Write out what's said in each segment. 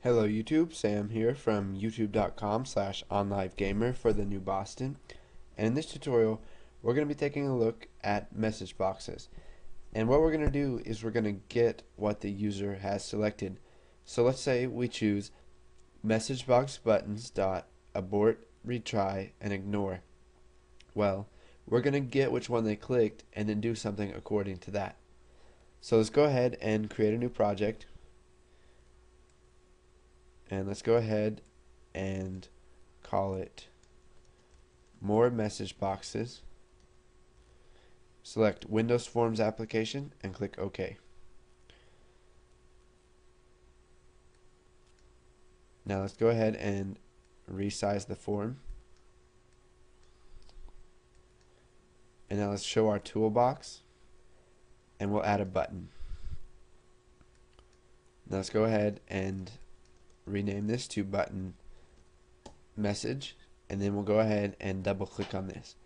Hello YouTube, Sam here from youtube.com/onlivegamer for the New Boston. And in this tutorial, we're going to be taking a look at message boxes. And what we're going to do is we're going to get what the user has selected. So let's say we choose message box buttons dot abort, retry, and ignore. Well, we're going to get which one they clicked and then do something according to that. So let's go ahead and create a new project. And let's go ahead and call it more message boxes. Select Windows Forms application and click OK. Now let's go ahead and resize the form. And now let's show our toolbox and we'll add a button. Now let's go ahead and rename this to button message, and then we'll go ahead and double click on this.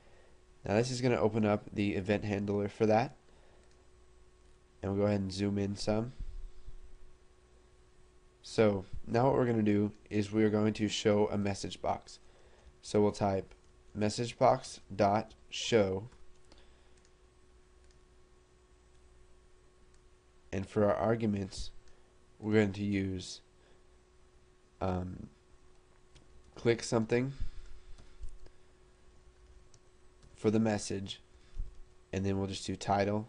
Now this is going to open up the event handler for that, and we'll go ahead and zoom in some. So now what we're going to do is we're going to show a message box. So we'll type message box dot show, and for our arguments we're going to use click something for the message, and then we'll just do title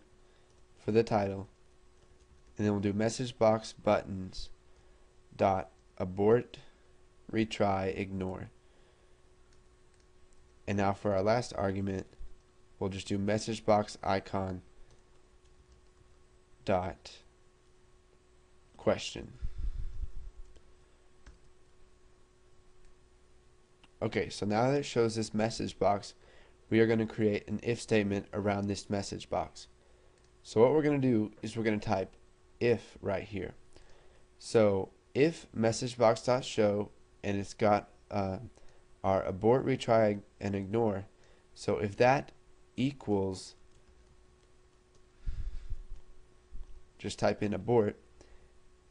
for the title, and then we'll do message box buttons dot abort, retry, ignore. And now for our last argument, we'll just do message box icon dot question. Okay, so now that it shows this message box, we are going to create an if statement around this message box. So what we're going to do is we're going to type if right here. So if messagebox.show, and it's got our abort, retry, and ignore. So if that equals, just type in abort,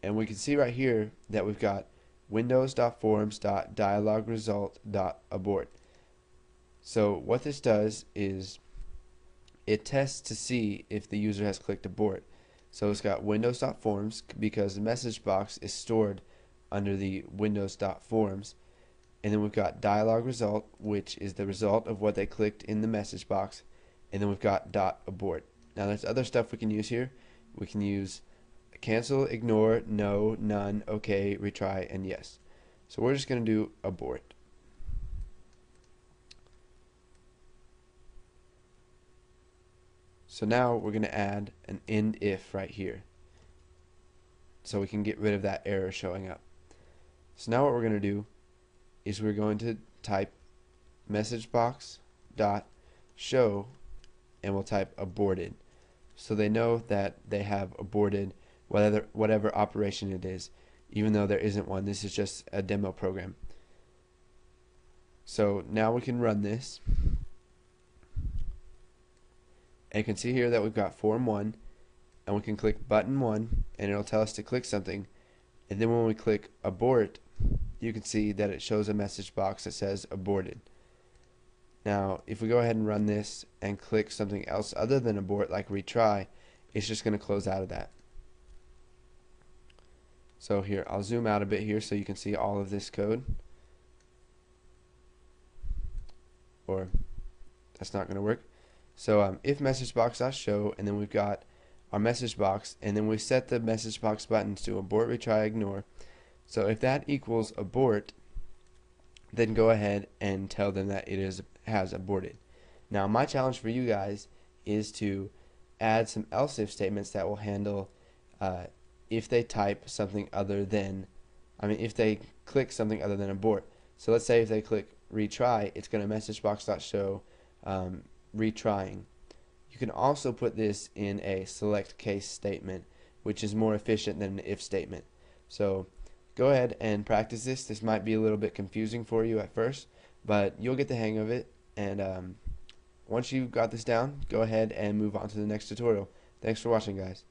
and we can see right here that we've got windows.forms.dialogresult.abort. So what this does is it tests to see if the user has clicked abort. So it's got windows.forms because the message box is stored under the windows.forms, and then we've got dialog result, which is the result of what they clicked in the message box, and then we've got .abort. Now there's other stuff we can use here. We can use cancel, ignore, no, none, okay, retry, and yes. So we're just going to do abort. So now we're going to add an end if right here, so we can get rid of that error showing up. So now what we're going to do is we're going to type messagebox dot show, and we'll type aborted, so they know that they have aborted whatever operation it is, even though there isn't one. This is just a demo program. So now we can run this, and you can see here that we've got form 1, and we can click button 1 and it'll tell us to click something, and then when we click abort, you can see that it shows a message box that says aborted. Now if we go ahead and run this and click something else other than abort, like retry, it's just going to close out of that. So here, I'll zoom out a bit here so you can see all of this code. Or that's not going to work. So if messagebox.show, and then we've got our message box, and then we set the message box buttons to abort, retry, ignore. So if that equals abort, then go ahead and tell them that it has aborted. Now my challenge for you guys is to add some else if statements that will handle if they type something other than, if they click something other than abort. So let's say if they click retry, it's going to messagebox.show retrying. You can also put this in a select case statement, which is more efficient than an if statement. So go ahead and practice this. This might be a little bit confusing for you at first, but you'll get the hang of it, and once you've got this down, go ahead and move on to the next tutorial. Thanks for watching, guys.